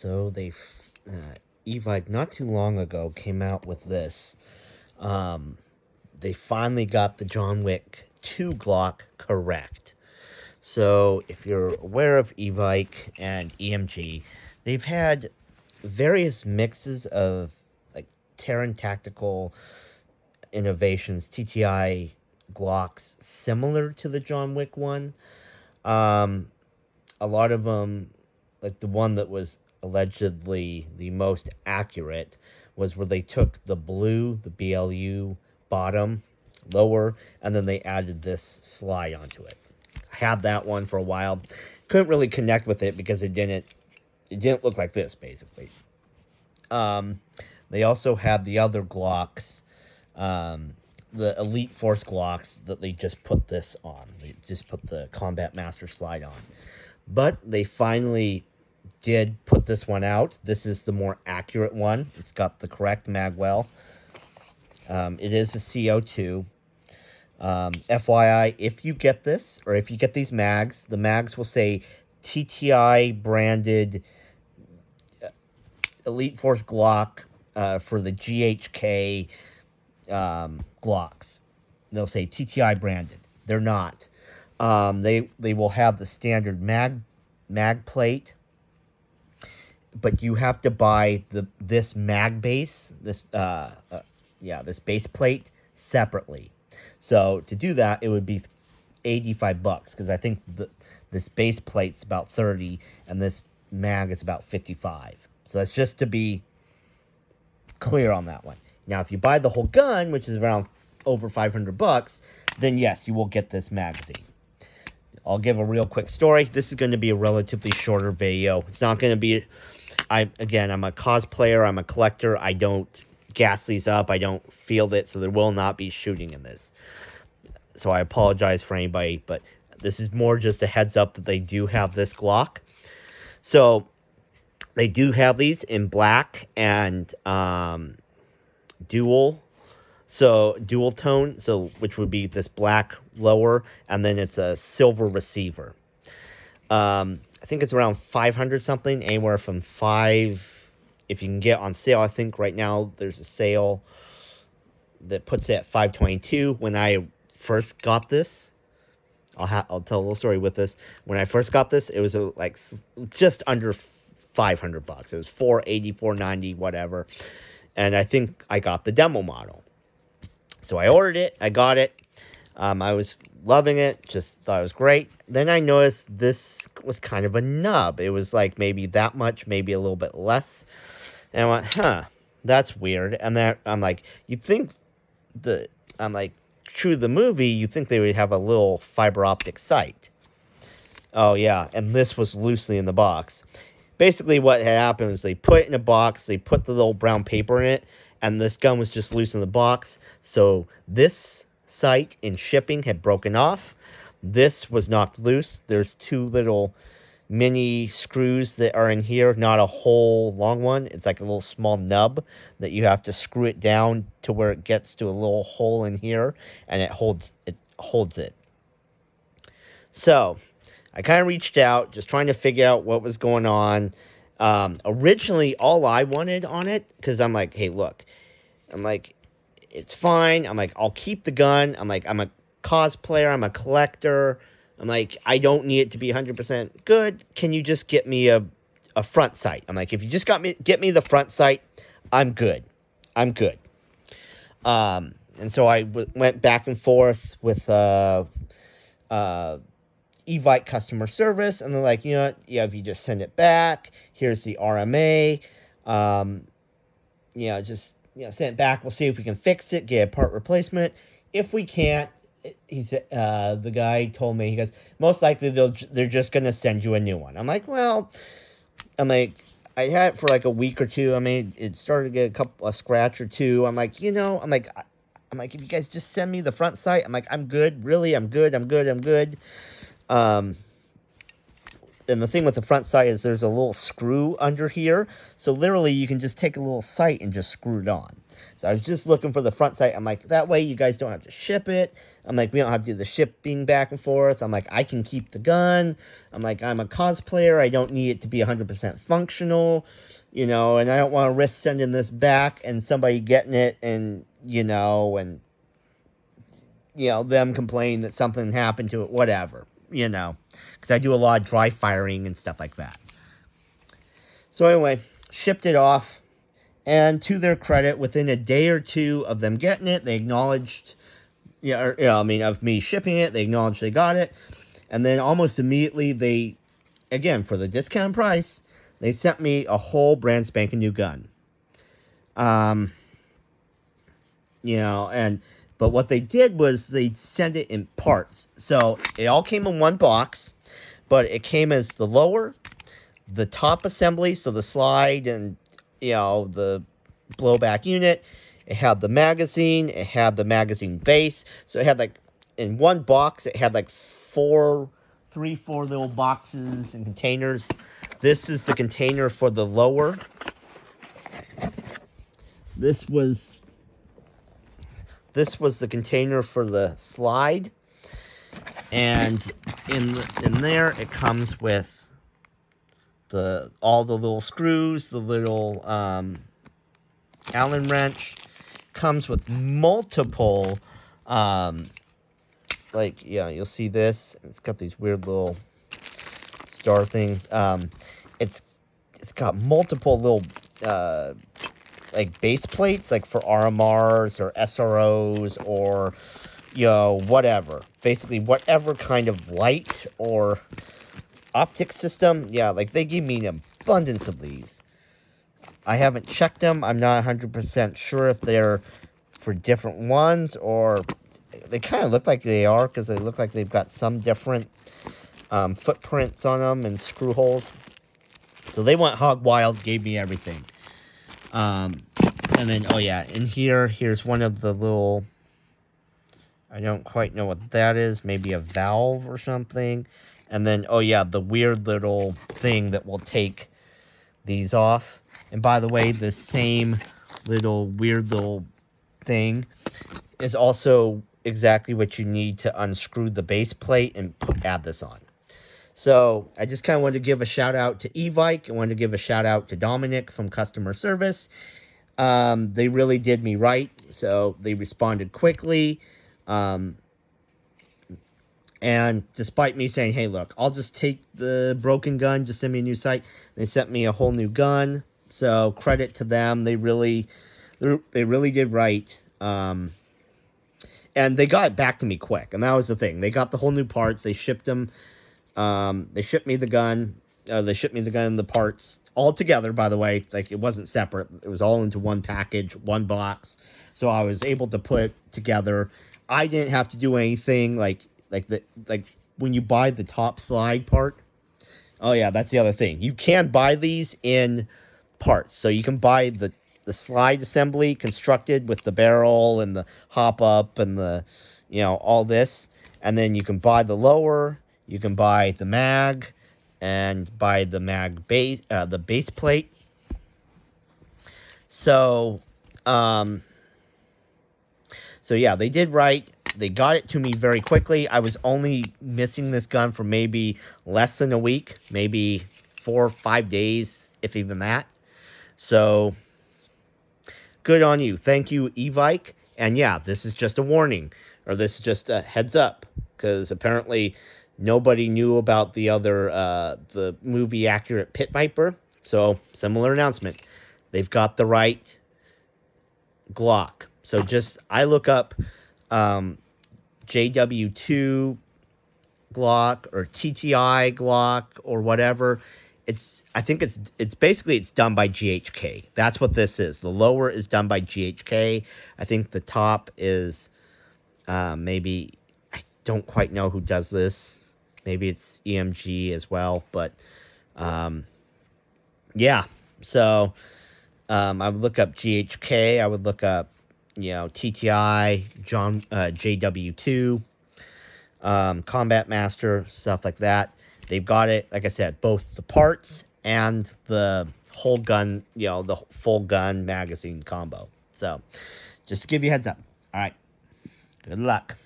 So Evite not too long ago came out with this. They finally got the John Wick 2 Glock correct. So if you're aware of Evite and EMG, they've had various mixes of like Terran Tactical Innovations TTI Glocks similar to the John Wick one. Um, a lot of them, like the one that was allegedly the most accurate, was where they took the BLU bottom, lower, and then they added this slide onto it. I had that one for a while. Couldn't really connect with it because it didn't look like this, basically. They also had the other Glocks, the Elite Force Glocks that they just put this on. They just put the Combat Master slide on. But they finally did put this one out. This is the more accurate one. It's got the correct magwell. It is a CO2. FYI, if you get this, or if you get these mags, the mags will say TTI branded Elite Force Glock for the GHK Glocks. They'll say TTI branded. They're not. They will have the standard mag plate, but you have to buy this mag base, this base plate separately. So to do that, it would be $85 because I think this base plate's about 30 and this mag is about 55. So that's just to be clear on that one. Now, if you buy the whole gun, which is around over $500, then yes, you will get this magazine. I'll give a real quick story. This is going to be a relatively shorter video. It's not going to be... I'm a cosplayer. I'm a collector. I don't gas these up. I don't field it, so there will not be shooting in this. So I apologize for anybody, but this is more just a heads up that they do have this Glock. So they do have these in black and dual tone, so which would be this black lower, and then it's a silver receiver. I think it's around 500 something, anywhere from 5, if you can get on sale. I think right now there's a sale that puts it at 522. When I first got this, I'll tell a little story with this. When I first got this, it was like just under $500. It was $480, $490, whatever. And I think I got the demo model. So I ordered it. I got it. I was loving it. Just thought it was great. Then I noticed this was kind of a nub. It was like maybe that much, maybe a little bit less. And I went, that's weird. And then I'm like, true to the movie, you think they would have a little fiber optic sight. Oh, yeah. And this was loosely in the box. Basically, what had happened was they put it in a box, they put the little brown paper in it, and this gun was just loose in the box. So this sight in shipping had broken off. This was knocked loose. There's 2 little mini screws that are in here, not a whole long one. It's like a little small nub that you have to screw it down to where it gets to a little hole in here, and it holds it. So I kind of reached out, just trying to figure out what was going on. Originally, all I wanted on it, because I'm like, hey, look, I'm like, it's fine. I'm like, I'll keep the gun. I'm like, I'm a cosplayer. I'm a collector. I'm like, I don't need it to be 100% good. Can you just get me a front sight? I'm like, if you just get me the front sight, I'm good. I'm good. And so I went back and forth with Evite customer service, and they're like, you know what? Yeah, if you just send it back, here's the RMA. Just send it back. We'll see if we can fix it, get a part replacement. If we can't, he said, the guy told me, he goes, most likely they're just gonna send you a new one. I'm like, I had it for like a week or two. I mean, it started to get a scratch or two. I'm like, if you guys just send me the front sight, I'm like, I'm good. Really, I'm good. And the thing with the front sight is there's a little screw under here. So literally you can just take a little sight and just screw it on. So I was just looking for the front sight. I'm like, that way you guys don't have to ship it. I'm like, we don't have to do the shipping back and forth. I'm like, I can keep the gun. I'm like, I'm a cosplayer. I don't need it to be 100% functional, you know, and I don't want to risk sending this back and somebody getting it and, you know, them complain that something happened to it, whatever, you know, because I do a lot of dry firing and stuff like that. So anyway, shipped it off, and to their credit, within a day or two of them getting it, they acknowledged, of me shipping it, they acknowledged they got it, and then almost immediately they, again, for the discount price, they sent me a whole brand spanking new gun. But what they did was they sent it in parts. So it all came in one box, but it came as the lower, the top assembly, so the slide and, the blowback unit. It had the magazine. It had the magazine base. So it had, like, in one box, it had, like, four little boxes and containers. This is the container for the lower. This was the container for the slide, and in there it comes with all the little screws, the little Allen wrench, comes with multiple you'll see this. It's got these weird little star things. It's got multiple little like base plates, like for RMRs or SROs or, whatever. Basically, whatever kind of light or optic system. Yeah, like they give me an abundance of these. I haven't checked them. I'm not 100% sure if they're for different ones or they kind of look like they are because they look like they've got some different footprints on them and screw holes. So they went hog wild, gave me everything. And then, in here's one of the little, I don't quite know what that is, maybe a valve or something. And then, the weird little thing that will take these off. And by the way, the same weird little thing is also exactly what you need to unscrew the base plate and add this on. So I just kind of wanted to give a shout out to Evike. I wanted to give a shout out to Dominic from customer service. They really did me right, so they responded quickly. And despite me saying, hey, look, I'll just take the broken gun, just send me a new sight, they sent me a whole new gun. So credit to them. They really did right. And they got it back to me quick, and that was the thing. They got the whole new parts. They shipped them. They shipped me the gun. They shipped me the gun and the parts all together, by the way. Like, it wasn't separate. It was all into one package, one box. So I was able to put it together. I didn't have to do anything like when you buy the top slide part. Oh, yeah, that's the other thing. You can buy these in parts. So you can buy the slide assembly constructed with the barrel and the hop up and the, all this. And then you can buy the lower. You can buy the mag and buy the mag base, the base plate. So yeah, they did right. They got it to me very quickly. I was only missing this gun for maybe less than a week, maybe 4 or 5 days, if even that. So good on you. Thank you, Evike. And yeah, this is just a warning, or this is just a heads up, because apparently nobody knew about the other, the movie accurate Pit Viper. So, similar announcement. They've got the right Glock. So I look up JW2 Glock or TTI Glock or whatever. I think it's basically done by GHK. That's what this is. The lower is done by GHK. I think the top is maybe, I don't quite know who does this. Maybe it's EMG as well, but yeah. So I would look up GHK. I would look up, TTI, JW2, Combat Master, stuff like that. They've got it, like I said, both the parts and the whole gun, you know, the full gun magazine combo. So, just to give you a heads up. All right. Good luck.